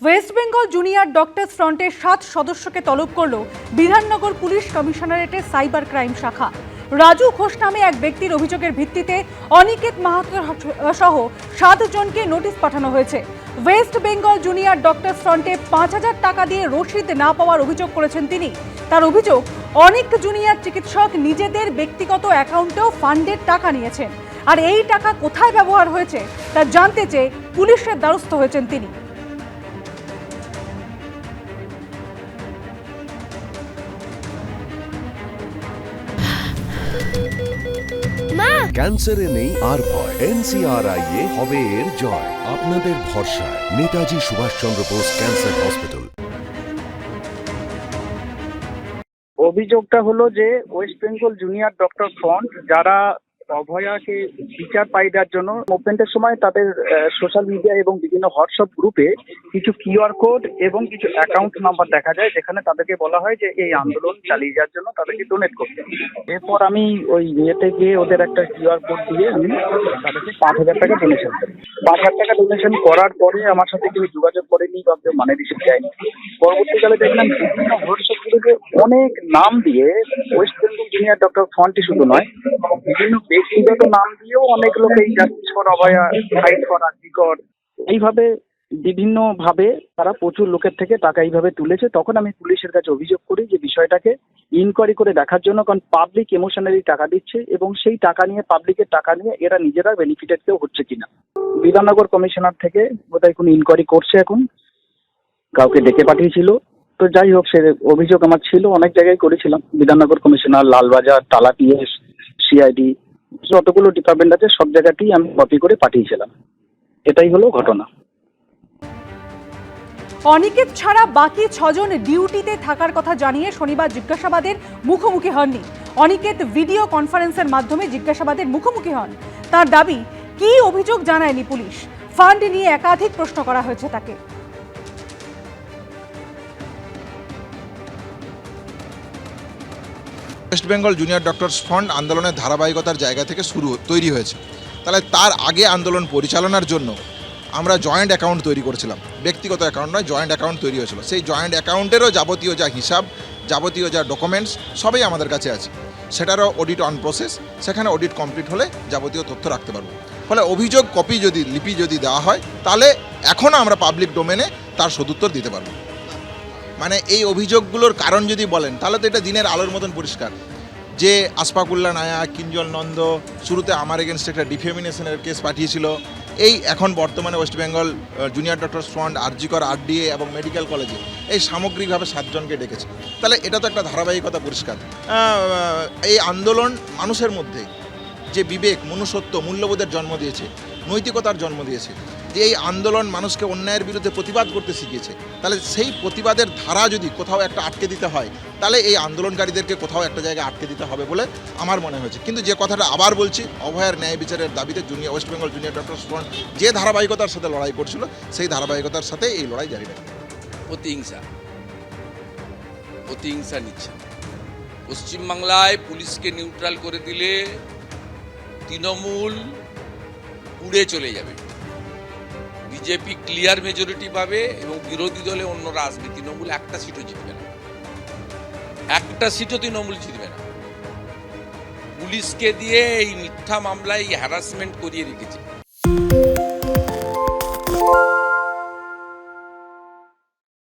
West Bengal junior doctors ফ্রন্টের 7 সদস্যকে তলব করল বিধাননগর পুলিশ কমিশনারেটের সাইবার ক্রাইম শাখা। রাজু ঘোষ নামে এক ব্যক্তির অভিযোগের ভিত্তিতে অনিকেত মাহাতো সহ 7 জনকে নোটিশ পাঠানো হয়েছে। ওয়েস্ট বেঙ্গল জুনিয়র ডক্টরস ফ্রন্টে 5,000 টাকা দিয়ে রসিদ না পাওয়ার অভিযোগ করেছেন তিনি। তার অভিযোগ, অনেক জুনিয়র চিকিৎসক নিজেদের ব্যক্তিগত অ্যাকাউন্টেও ফান্ডের টাকা নিয়েছেন, আর এই টাকা কোথায় ব্যবহার হয়েছে তা জানতে চেয়ে পুলিশের দ্বারস্থ হয়েছেন তিনি। ক্যান্সারে নেই আর ভয়, NCRI হবে এর জয়। আপনাদের ভরসায় নেতাজি সুভাষচন্দ্র বোস ক্যান্সার হসপিটাল। অভিযোগটা হলো যে West Bengal junior doctor front যারা অভয়াকে বিচার পাই দেওয়ার জন্য মুভমেন্টের সময় তাদের সোশ্যাল মিডিয়া এবং বিভিন্ন হোয়াটসঅ্যাপ গ্রুপে কিছু কিউআর কোড এবং কিছু অ্যাকাউন্ট নাম্বার দেখা যায়, যেখানে তাদেরকে বলা হয় যে এই আন্দোলন চালিয়ে যাওয়ার জন্য তাদেরকে ডোনেট করতে। এরপর আমি ওই ইয়েতে গিয়ে ওদের একটা কিউআর কোড দিয়ে আমি তাদেরকে 5,000 টাকা ডোনেশন করি। 5,000 টাকা ডোনেশন করার পরে আমার সাথে কেউ যোগাযোগ করেনি বা কেউ মানে রিসিভ দেয়নি। পরবর্তীকালে দেখলাম বিভিন্ন হোয়াটসঅ্যাপ গ্রুপে অনেক নাম দিয়ে ওয়েস্ট বেঙ্গল জুনিয়র ডক্টর ফ্রন্টই শুধু নয়, বিভিন্ন ব্যক্তিগত নাম দিয়েও অনেক লোক এই justice for Abhaya, fight for RG Kar, এইভাবে বিভিন্ন ভাবে তারা প্রচুর লোকের থেকে টাকা এইভাবে তুলেছে। তখন আমি পুলিশের কাছে অভিযোগ করি যে বিষয়টাকে ইনকোয়ারি করে দেখার জন্য, কারণ পাবলিক ইমোশনালি টাকা দিচ্ছে এবং সেই টাকা নিয়ে পাবলিকের টাকা নিয়ে এরা নিজেরা বেনিফিটেড কেউ হচ্ছে কিনা। বিধাননগর কমিশনার থেকে বোধহয় কোনো ইনকোয়ারি করছে, এখন কাউকে ডেকে পাঠিয়েছিল। তো যাই হোক, সে অভিযোগ আমার ছিল, অনেক জায়গায় করেছিলাম, বিধাননগর কমিশনার, লালবাজার, টালা পিএস, সিআইডি, যতগুলো ডিপার্টমেন্ট আছে সব জায়গাতেই আমি কপি করে পাঠিয়েছিলাম। এটাই হলো ঘটনা। অনিকেত ছাড়া বাকি 6 জন ডিউটিতে থাকার কথা জানিয়ে শনিবার জিজ্ঞাসাবাদের মুখোমুখি হননি। অনিকেত ভিডিও কনফারেন্সের মাধ্যমে জিজ্ঞাসাবাদের মুখোমুখি হন। তার দাবি, কি অভিযোগ জানায়নি পুলিশ। ফান্ড নিয়ে একাধিক প্রশ্ন করা হয়েছে তাকে। West Bengal junior doctors front আন্দোলনের ধারাবাহিকতার জায়গা থেকে তৈরি হয়েছে। তাহলে তার আগে আন্দোলন পরিচালনার জন্য আমরা জয়েন্ট অ্যাকাউন্ট তৈরি করেছিলাম, ব্যক্তিগত অ্যাকাউন্ট নয়, জয়েন্ট অ্যাকাউন্ট তৈরি হয়েছিল। সেই জয়েন্ট অ্যাকাউন্টেরও যাবতীয় যা হিসাব, যাবতীয় যা ডকুমেন্টস সবই আমাদের কাছে আছে। সেটারও অডিট অন প্রসেস, সেখানে অডিট কমপ্লিট হলে যাবতীয় তথ্য রাখতে পারবো। ফলে অভিযোগ কপি যদি লিপি যদি দেওয়া হয়, তাহলে এখনও আমরা পাবলিক ডোমেনে তার সদুত্তর দিতে পারবো। মানে এই অভিযোগগুলোর কারণ যদি বলেন, তাহলে তো এটা দিনের আলোর মতন পরিষ্কার যে আসফাকুল্লা নায়াক, কিঞ্জল নন্দ শুরুতে আমার এগেনস্টে একটা ডিফেমিনেশনের কেস পাঠিয়েছিল। এই এখন বর্তমানে West Bengal junior doctors front, RG Kar, RDA এবং মেডিকেল কলেজে এই সামগ্রিকভাবে 7 জনকে ডেকেছে। তাহলে এটা তো একটা ধারাবাহিকতা পরিষ্কার। এই আন্দোলন মানুষের মধ্যে যে বিবেক, মনুষ্যত্ব, মূল্যবোধের জন্ম দিয়েছে, নৈতিকতার জন্ম দিয়েছে, যে এই আন্দোলন মানুষকে অন্যায়ের বিরুদ্ধে প্রতিবাদ করতে শিখিয়েছে। তাহলে সেই প্রতিবাদের ধারা যদি কোথাও একটা আটকে দিতে হয়, তাহলে এই আন্দোলনকারীদেরকে কোথাও একটা জায়গায় আটকে দিতে হবে বলে আমার মনে হয়েছে। কিন্তু যে কথাটা আবার বলছি, অভয়ার ন্যায় বিচারের দাবিতে West Bengal junior doctors front যে ধারাবাহিকতার সাথে লড়াই করছিল, সেই ধারাবাহিকতার সাথে এই লড়াই জারি রাখবে। প্রতিহিংসা নিচ্ছে। পশ্চিমবাংলায় পুলিশকে নিউট্রাল করে দিলে তৃণমূল উড়ে চলে যাবে। বিজেপি ক্লিয়ার মেজরিটি পাবে এবং বিরোধী দলে অন্যরা আসবে। তৃণমূল একটা সিটও জিতবে না, একটা সিটও তৃণমূল জিতবে না। পুলিশকে দিয়ে এই মিথ্যা মামলায় হ্যারাসমেন্ট করিয়ে রেখেছে।